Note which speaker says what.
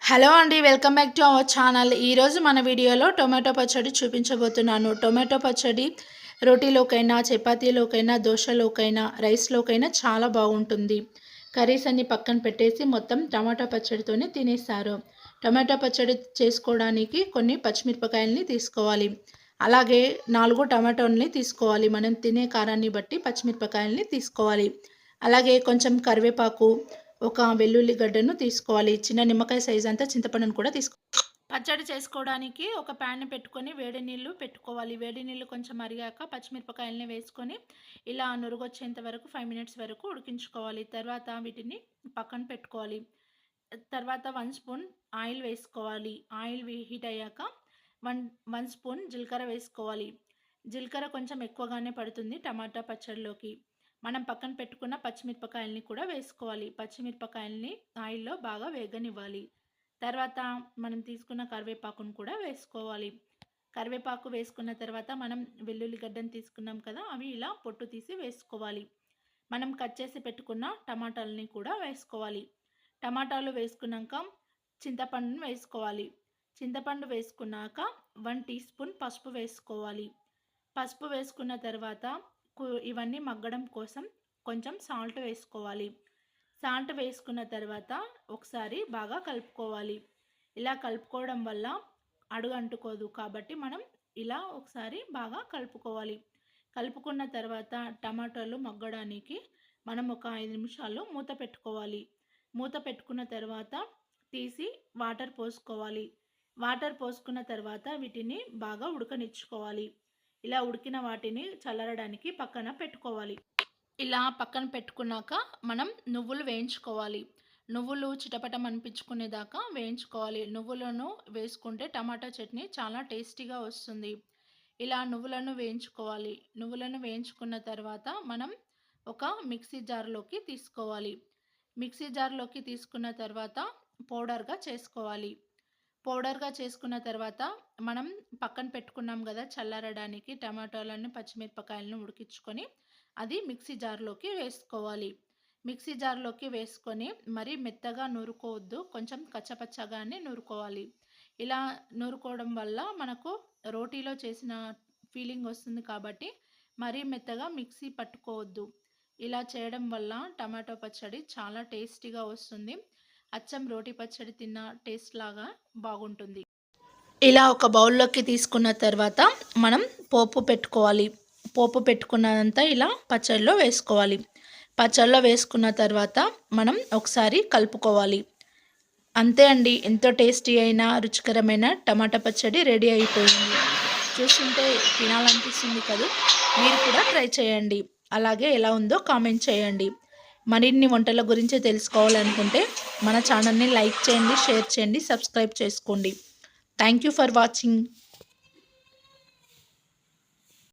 Speaker 1: Hello అండి, welcome back to our channel. ఈరోజు మన వీడియోలో టొమాటో పచ్చడి చూపించబోతున్నాను. టొమాటో పచ్చడి రోటీలోకైనా, చపాతీలోకైనా, దోశలోకైనా, రైస్లోకైనా చాలా బాగుంటుంది. కర్రీస్ అన్ని పక్కన పెట్టేసి మొత్తం టమాటో పచ్చడితోనే తినేస్తారు. టొమాటో పచ్చడి చేసుకోవడానికి కొన్ని పచ్చిమిరపకాయలని తీసుకోవాలి. అలాగే 4 టమాటోల్ని తీసుకోవాలి. మనం తినే కారాన్ని బట్టి పచ్చిమిరపకాయలని తీసుకోవాలి. అలాగే కొంచెం కరివేపాకు, ఒక వెల్లుల్లి గడ్డను తీసుకోవాలి. చిన్న నిమ్మకాయ సైజ్ అంతా చింతపండును కూడా పచ్చడి చేసుకోవడానికి ఒక ప్యాన్ పెట్టుకొని వేడి నీళ్ళు పెట్టుకోవాలి. వేడి నీళ్ళు కొంచెం మరిగాక పచ్చిమిరపకాయలని వేసుకొని ఇలా నురుగొచ్చేంత వరకు 5 మినిట్స్ వరకు ఉడికించుకోవాలి. తర్వాత వీటిని పక్కన పెట్టుకోవాలి. తర్వాత 1 స్పూన్ ఆయిల్ వేసుకోవాలి. ఆయిల్ హీట్ అయ్యాక 1 స్పూన్ జీలకర్ర వేసుకోవాలి. జీలకర్ర కొంచెం ఎక్కువగానే పడుతుంది టమాటా పచ్చడిలోకి. మనం పక్కన పెట్టుకున్న పచ్చిమిరపకాయలని కూడా వేసుకోవాలి. పచ్చిమిరపకాయలని ఆయిల్లో బాగా వేగనివ్వాలి. తర్వాత మనం తీసుకున్న కరివేపాకును కూడా వేసుకోవాలి. కరివేపాకు వేసుకున్న తర్వాత మనం వెల్లుల్లి గడ్డను తీసుకున్నాం కదా, అవి ఇలా పొట్టు తీసి వేసుకోవాలి. మనం కట్ చేసి పెట్టుకున్న టమాటాలని కూడా వేసుకోవాలి. టమాటాలు వేసుకున్నాక చింతపండును వేసుకోవాలి. చింతపండు వేసుకున్నాక 1 టీ స్పూన్ పసుపు వేసుకోవాలి. పసుపు వేసుకున్న తర్వాత ఇవన్నీ మగ్గడం కోసం కొంచెం సాల్ట్ వేసుకోవాలి. సాల్ట్ వేసుకున్న తర్వాత ఒకసారి బాగా కలుపుకోవాలి. ఇలా కలుపుకోవడం వల్ల అడుగు అంటుకోదు కాబట్టి మనం ఇలా ఒకసారి బాగా కలుపుకోవాలి. కలుపుకున్న తర్వాత టమాటాలు మగ్గడానికి మనం ఒక 5 నిమిషాలు మూత పెట్టుకోవాలి. మూత పెట్టుకున్న తర్వాత తీసి వాటర్ పోసుకోవాలి. వాటర్ పోసుకున్న తర్వాత వీటిని బాగా ఉడకనిచ్చుకోవాలి. ఇలా ఉడికిన వాటిని చల్లరడానికి పక్కన పెట్టుకోవాలి. ఇలా పక్కన పెట్టుకున్నాక మనం నువ్వులు వేయించుకోవాలి. నువ్వులు చిటపటం అనిపించుకునేదాకా వేయించుకోవాలి. నువ్వులను వేసుకుంటే టమాటా చట్నీ చాలా టేస్టీగా వస్తుంది. ఇలా నువ్వులను వేయించుకోవాలి. నువ్వులను వేయించుకున్న తర్వాత మనం ఒక మిక్సీ జార్లోకి తీసుకోవాలి. మిక్సీ జార్లోకి తీసుకున్న తర్వాత పౌడర్గా చేసుకోవాలి. పౌడర్గా చేసుకున్న తర్వాత మనం పక్కన పెట్టుకున్నాం కదా చల్లారడానికి టమాటాలను, పచ్చిమిరపకాయలను ఉడికించుకొని అది మిక్సీ జార్లోకి వేసుకోవాలి. మిక్సీ జార్లోకి వేసుకొని మరీ మెత్తగా నూరుకోవద్దు, కొంచెం కచ్చపచ్చగానే నూరుకోవాలి. ఇలా నూరుకోవడం వల్ల మనకు రోటీలో చేసిన ఫీలింగ్ వస్తుంది కాబట్టి మరీ మెత్తగా మిక్సీ పట్టుకోవద్దు. ఇలా చేయడం వల్ల టమాటో పచ్చడి చాలా టేస్టీగా వస్తుంది. అచ్చం రోటి పచ్చడి తిన్న టేస్ట్ లాగా బాగుంటుంది. ఇలా ఒక బౌల్లోకి తీసుకున్న తర్వాత మనం పోపు పెట్టుకోవాలి. పోపు పెట్టుకున్నదంతా ఇలా పచ్చడిలో వేసుకోవాలి. పచ్చడిలో వేసుకున్న తర్వాత మనం ఒకసారి కలుపుకోవాలి. అంతే అండి, ఎంతో టేస్టీ అయిన రుచికరమైన టమాటా పచ్చడి రెడీ అయిపోయింది. చూస్తుంటే తినాలనిపిస్తుంది కదా, మీరు కూడా ట్రై చేయండి. అలాగే ఎలా ఉందో కామెంట్ చేయండి. మరిన్ని వంటల గురించి తెలుసుకోవాలనుకుంటే మన ఛానల్ని లైక్ చేయండి, షేర్ చేయండి, సబ్స్క్రైబ్ చేసుకోండి. Thank you for watching.